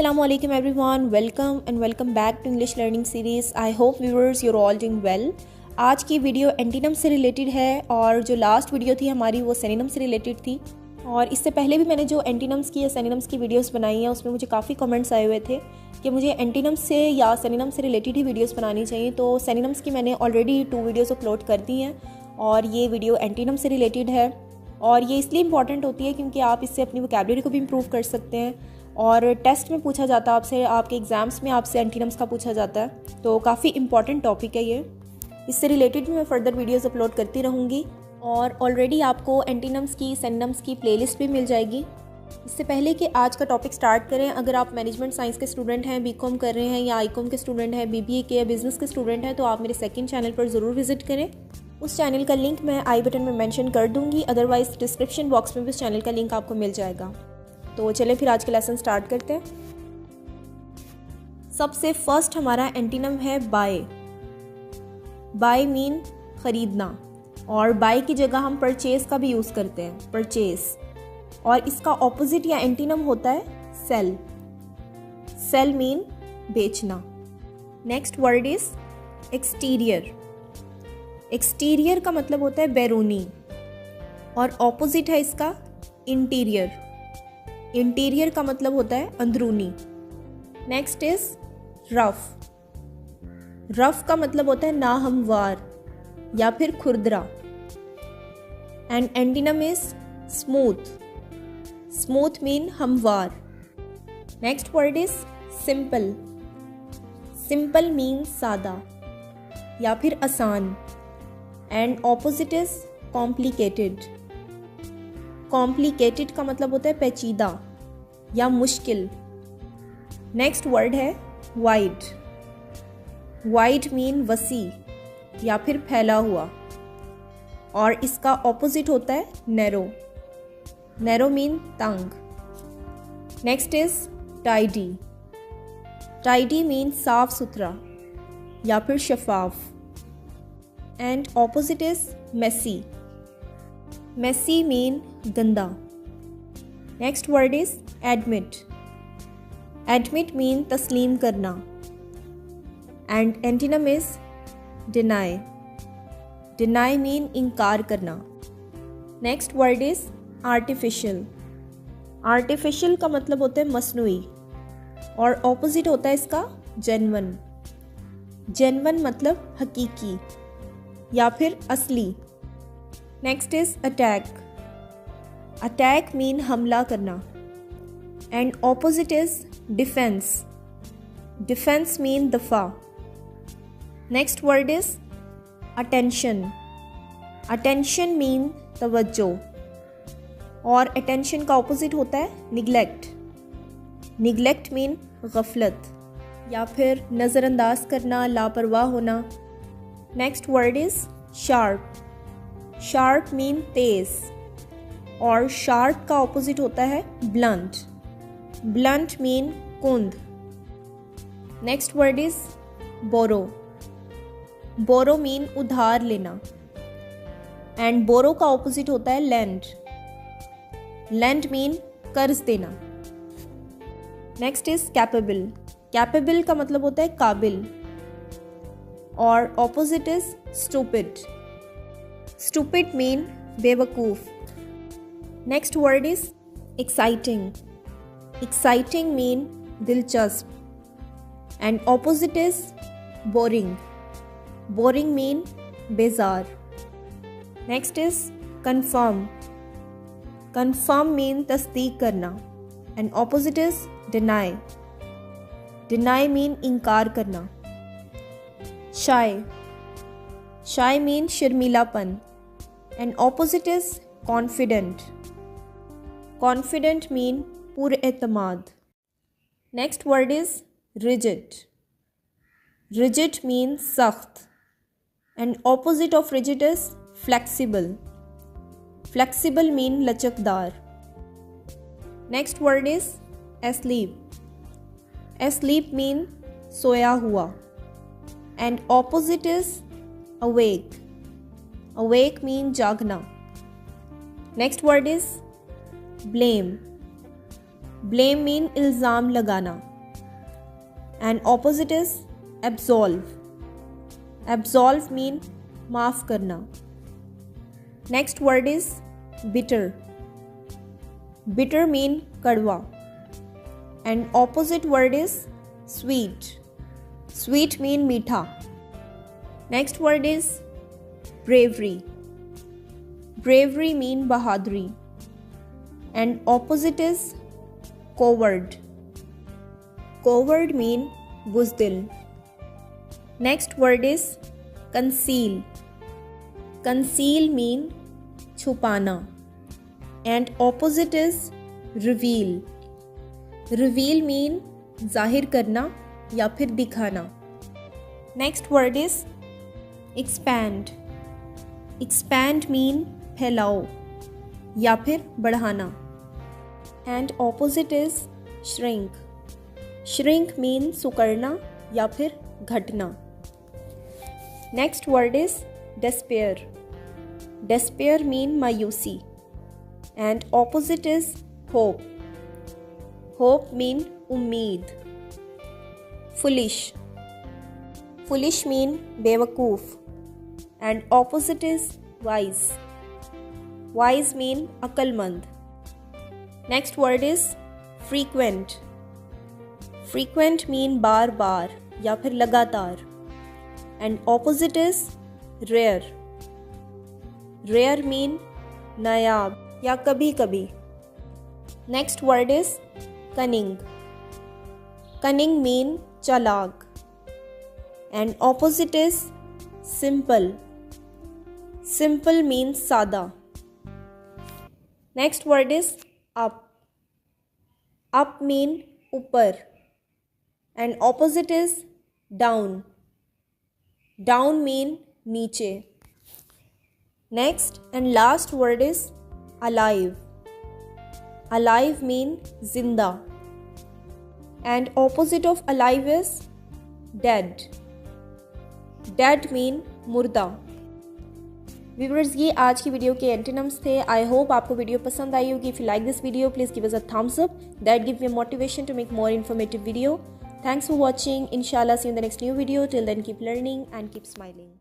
Assalamualaikum everyone, welcome and welcome back to English learning series. I hope viewers you're all doing well. आज की video antonym से related है और जो last video थी हमारी वो सिनोनिम से रिलेटेड थी। और इससे पहले भी मैंने जो एंटीनम्स की या सिनोनिम्स की वीडियोस बनाई हैं उसमें मुझे काफ़ी कमेंट्स आए हुए थे कि मुझे एंटीनम्स से या सिनोनिम से रिलेटेड ही वीडियोस बनानी चाहिए। तो सिनोनिम्स की मैंने ऑलरेडी 2 वीडियोस अपलोड कर दी हैं और ये वीडियो एंटीनम से रिलेटेड है। और ये इसलिए इंपॉर्टेंट होती है क्योंकि आप इससे अपनी वोकैबुलरी को भी इम्प्रूव कर सकते हैं और टेस्ट में पूछा जाता है आपसे, आपके एग्ज़ाम्स में आपसे एंटीनम्स का पूछा जाता है। तो काफ़ी इंपॉर्टेंट टॉपिक है ये। इससे रिलेटेड भी मैं फ़र्दर वीडियोस अपलोड करती रहूँगी और ऑलरेडी आपको एंटीनम्स की सिनोनिम्स की प्लेलिस्ट भी मिल जाएगी। इससे पहले कि आज का टॉपिक स्टार्ट करें, अगर आप मैनेजमेंट साइंस के स्टूडेंट हैं, बीकॉम कर रहे हैं या आईकॉम के स्टूडेंट हैं, बीबीए के या बिज़नेस के स्टूडेंट हैं, तो आप मेरे सेकंड चैनल पर ज़रूर विजिट करें। उस चैनल का लिंक मैं आई बटन में मेंशन कर दूंगी, अदरवाइज़ डिस्क्रिप्शन बॉक्स में भी उस चैनल का लिंक आपको मिल जाएगा। तो चलिए फिर आज का लेसन स्टार्ट करते हैं। सबसे फर्स्ट हमारा एंटीनम है बाय। बाय मीन ख़रीदना और बाय की जगह हम परचेज़ का भी यूज़ करते हैं, परचेज़। और इसका ऑपोजिट या एंटीनम होता है सेल। सेल मीन बेचना। Next word is exterior. Exterior का मतलब होता है बैरूनी और ऑपोजिट है इसका इंटीरियर। इंटीरियर का मतलब होता है अंदरूनी। Next is rough. रफ का मतलब होता है नाहमवार या फिर खुरदरा। And antonym is smooth. Smooth mean हमवार। Next word is simple. Simple mean सादा या फिर आसान। And opposite is complicated. Complicated का मतलब होता है पेचीदा या मुश्किल। नेक्स्ट वर्ड है वाइड। वाइड मीन वसी या फिर फैला हुआ और इसका ऑपोजिट होता है नैरो। नैरो मीन तंग। Next is tidy. Tidy mean साफ सुथरा या फिर शफाफ। And opposite is messy. Messy mean गंदा। Next word is admit. Admit mean तस्लीम करना। And antonym is deny. Deny mean इनकार करना। Next word is artificial. Artificial का मतलब होता है मसनूई और ऑपोजिट होता है इसका जेन्युइन। जेन्युइन मतलब हकीकी या फिर असली। Next is attack. Attack mean हमला करना। And opposite is defence. Defence mean दफा। Next word is attention. Attention mean तवज्जो और अटेंशन का ऑपोजिट होता है निगलेक्ट। निगलेक्ट मीन गफलत या फिर नज़रअंदाज करना, लापरवाह होना। Next word is sharp. Sharp mean तेज और शार्प का ऑपोजिट होता है ब्लंट। ब्लंट मीन कुंद। Next word is borrow. Borrow mean उधार लेना एंड बोरो का ऑपोजिट होता है लेंड। लेंड मीन कर्ज देना। Next is capable. कैपेबल का मतलब होता है काबिल और opposite is stupid. Stupid mean बेवकूफ। Next word is exciting. Exciting mean दिलचस्प and opposite is boring. Boring mean बेजार। Next is confirm. Confirm mean तस्दीक करना and opposite is deny. Deny mean इनकार करना। शाय। शाय मीन शर्मीलापन and opposite is confident. Confident mean पुरएतमाद। Next word is rigid. Rigid mean सख्त and opposite of rigid is flexible. Flexible mean लचकदार। Next word is asleep. Asleep mean सोया हुआ and opposite is awake. Awake mean जागना। Next word is blame. Blame mean इल्ज़ाम लगाना and opposite is absolve. Absolve mean माफ करना. Next word is bitter. Bitter mean कड़वा and opposite word is sweet. Sweet mean मीठा. Next word is bravery. Bravery mean बहादुरी and opposite is coward. Coward mean बुज़दिल. Next word is conceal. Conceal mean छुपाना and opposite is reveal. Reveal mean जाहिर करना या फिर दिखाना. Next word is expand. Expand mean फैलाओ या फिर बढ़ाना and opposite is shrink. Shrink mean सुकड़ना या फिर घटना. Next word is despair. Despair mean मायूसी and opposite is hope. Hope mean उम्मीद. Foolish. Foolish mean बेवकूफ and opposite is wise. Wise mean अक्लमंद. Next word is frequent. Frequent mean बार बार या फिर लगातार and opposite is rare. Rare mean नायाब या कभी कभी. Next word is cunning. Cunning mean चालाक and opposite is simple. Simple means सादा. Next word is up. Up mean ऊपर and opposite is down. Down mean नीचे. Next and last word is alive. Alive mean जिंदा and opposite of alive is dead. Dead mean मुर्दा. Viewers, ये आज की video के antonyms थे. I hope आपको वीडियो पसंद आई होगी. If you like this video please give us a thumbs up. That give me motivation to make more informative video. Thanks for watching. Inshallah see you in the next new video. Till then keep learning and keep smiling.